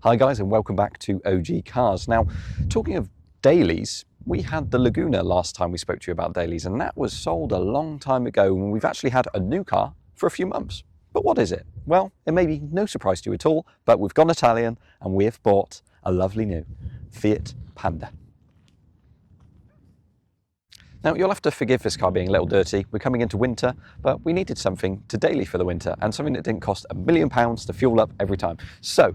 Hi guys, and welcome back to OG Cars. Now, talking of dailies, we had the Laguna last time we spoke to you about dailies, and that was sold a long time ago, and we've actually had a new car for a few months. But what is it? Well, it may be no surprise to you at all, but we've gone Italian and we have bought a lovely new Fiat Panda. Now, you'll have to forgive this car being a little dirty. We're coming into winter, but we needed something to daily for the winter and something that didn't cost £1 million to fuel up every time. So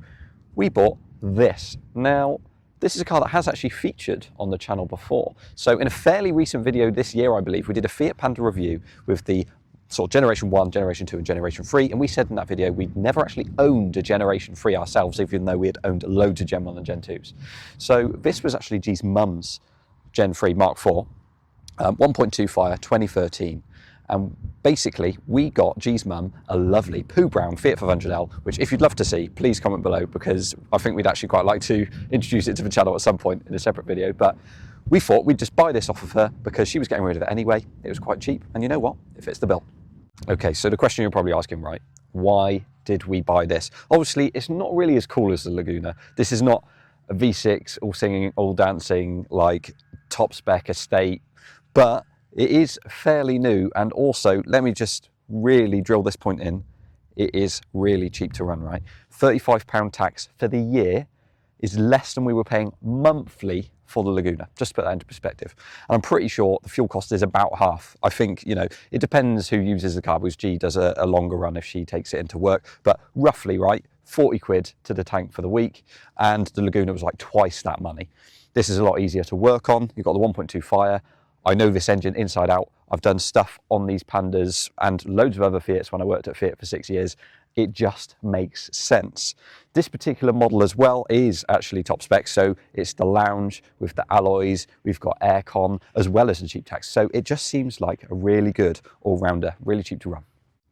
we bought this. Now, this is a car that has actually featured on the channel before. So in a fairly recent video this year, I believe, we did a Fiat Panda review with the sort of Generation 1, Generation 2 and Generation 3, and we said in that video we'd never actually owned a Generation 3 ourselves, even though we had owned loads of Gen 1 and Gen 2s. So this was actually G's mum's Gen 3 Mark IV. 1.2 fire, 2013, and basically we got G's mum a lovely poo brown Fiat 500L, which if you'd love to see, please comment below, because I think we'd actually quite like to introduce it to the channel at some point in a separate video. But we thought we'd just buy this off of her because she was getting rid of it anyway. It was quite cheap, and you know what, it fits the bill. Okay, so the question you're probably asking, right, why did we buy this? Obviously it's not really as cool as the Laguna. This is not a V6 all singing, all dancing, like top spec estate, but it is fairly new, and also, let me just really drill this point in, it is really cheap to run, right? £35 tax for the year is less than we were paying monthly for the Laguna, just to put that into perspective. And I'm pretty sure the fuel cost is about half. I think, you know, it depends who uses the car, because G does a longer run if she takes it into work, but roughly, right, 40 quid to the tank for the week, and the Laguna was like twice that money. This is a lot easier to work on. You've got the 1.2 fire. I know this engine inside out. I've done stuff on these Pandas and loads of other Fiats when I worked at Fiat for 6 years. It just makes sense. This particular model as well is actually top spec, so it's the lounge with the alloys, we've got aircon, as well as the cheap tax. So it just seems like a really good all-rounder, really cheap to run.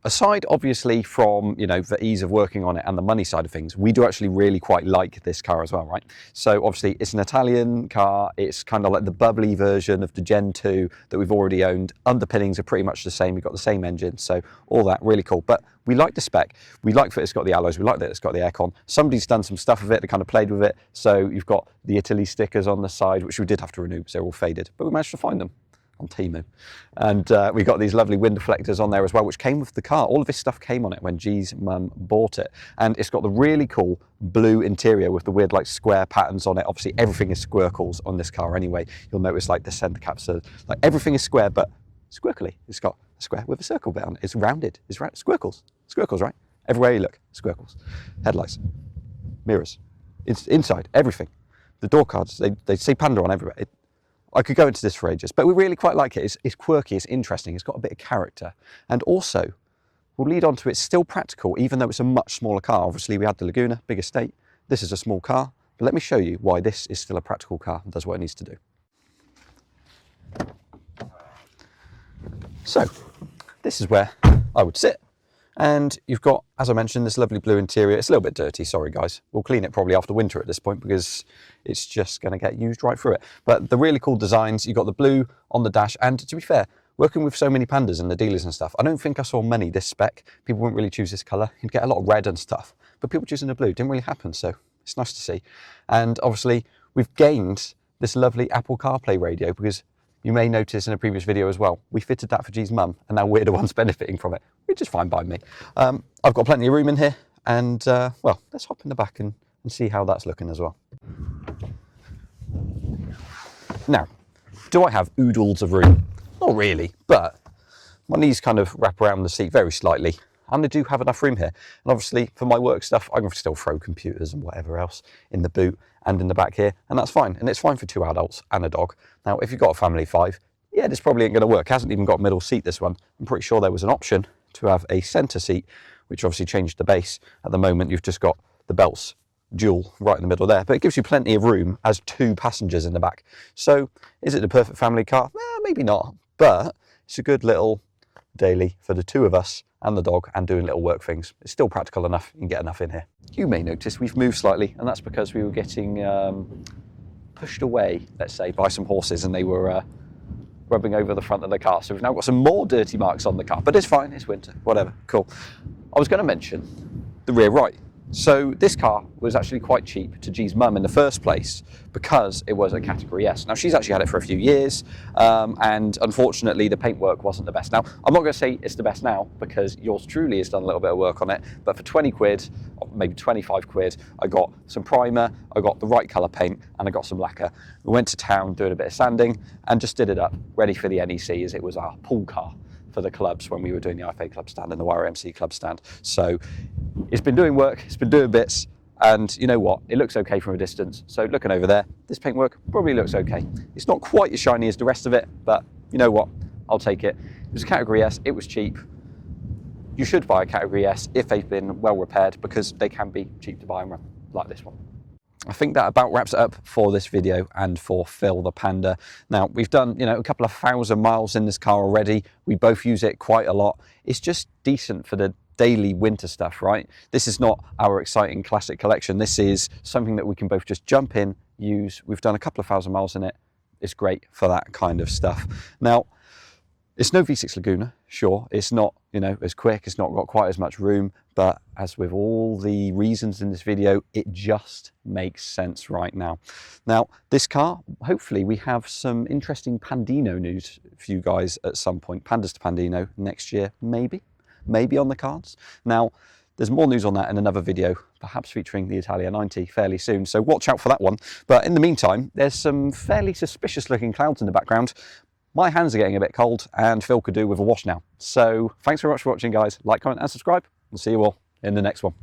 Aside, obviously, from, you know, the ease of working on it and the money side of things, we do actually really quite like this car as well, right? So obviously it's an Italian car. It's kind of like the bubbly version of the Gen 2 that we've already owned. Underpinnings are pretty much the same. We've got the same engine, so all that really cool. But we like the spec. We like that it's got the alloys. We like that it's got the aircon. Somebody's done some stuff with it. They kind of played with it. So you've got the Italy stickers on the side, which we did have to renew because they're all faded, but we managed to find them on Temu. And we got these lovely wind deflectors on there as well, which came with the car. All of this stuff came on it when G's mum bought it. And it's got the really cool blue interior with the weird like square patterns on it. Obviously everything is squircles on this car anyway. You'll notice like the center caps are, like everything is square, but squirkly. It's got a square with a circle bit on it. It's rounded. It's squircles. Squircles, right? Everywhere you look, squircles. Headlights, mirrors, it's inside, everything. The door cards, they say Panda on everywhere. I could go into this for ages, but we really quite like it. It's quirky, it's interesting, it's got a bit of character. And also, we'll lead on to it's still practical, even though it's a much smaller car. Obviously, we had the Laguna, big estate. This is a small car, but let me show you why this is still a practical car and does what it needs to do. So, this is where I would sit. And you've got, as I mentioned, this lovely blue interior. It's a little bit dirty, sorry guys. We'll clean it probably after winter at this point because it's just going to get used right through it. But the really cool designs, you've got the blue on the dash, and to be fair, working with so many Pandas and the dealers and stuff, I don't think I saw many this spec. People wouldn't really choose this colour. You'd get a lot of red and stuff, but people choosing the blue didn't really happen, so it's nice to see. And obviously, we've gained this lovely Apple CarPlay radio because you may notice in a previous video as well, we fitted that for G's mum, and now we're the ones benefiting from it, which is fine by me. I've got plenty of room in here, and well, let's hop in the back and see how that's looking as well. Now, do I have oodles of room? Not really, but my knees kind of wrap around the seat very slightly, and I do have enough room here. And obviously, for my work stuff, I can still throw computers and whatever else in the boot and in the back here, and that's fine. And it's fine for 2 adults and a dog. Now, if you've got a family of 5, yeah, this probably ain't going to work. It hasn't even got a middle seat, this one. I'm pretty sure there was an option to have a centre seat, which obviously changed the base. At the moment, you've just got the belts dual right in the middle there, but it gives you plenty of room as 2 passengers in the back. So, is it the perfect family car? Maybe not, but it's a good little daily for the 2 of us and the dog and doing little work things. It's still practical enough, you can get enough in here. You may notice we've moved slightly, and that's because we were getting pushed away, let's say, by some horses, and they were rubbing over the front of the car. So we've now got some more dirty marks on the car, but it's fine, it's winter, whatever, cool. I was going to mention the rear right. So this car was actually quite cheap to G's mum in the first place because it was a Category S. Now she's actually had it for a few years and unfortunately the paintwork wasn't the best. Now I'm not going to say it's the best now because yours truly has done a little bit of work on it, but for 20 quid, or maybe 25 quid, I got some primer, I got the right colour paint and I got some lacquer. We went to town doing a bit of sanding and just did it up ready for the NEC as it was our pool car for the clubs when we were doing the IFA club stand and the YRMC club stand. So it's been doing work, it's been doing bits, and you know what, it looks okay from a distance. So looking over there, this paintwork probably looks okay. It's not quite as shiny as the rest of it, but you know what, I'll take it. It was a Category S, it was cheap. You should buy a Category S if they've been well repaired because they can be cheap to buy and run, like this one. I think that about wraps it up for this video and for Phil the Panda. Now we've done, you know, a couple of 1,000 miles in this car already. We both use it quite a lot. It's just decent for the daily winter stuff, right? This is not our exciting classic collection. This is something that we can both just jump in, use. We've done a couple of 1,000 miles in it. It's great for that kind of stuff. Now, it's no V6 Laguna, sure. It's not, you know, as quick. It's not got quite as much room, but as with all the reasons in this video, it just makes sense right now. Now, this car, hopefully we have some interesting Pandino news for you guys at some point. Pandas to Pandino next year, maybe on the cards. Now, there's more news on that in another video, perhaps featuring the Italia 90 fairly soon, so watch out for that one. But in the meantime, there's some fairly suspicious looking clouds in the background. My hands are getting a bit cold and Phil could do with a wash now. So thanks very much for watching, guys. Like, comment and subscribe. We'll see you all in the next one.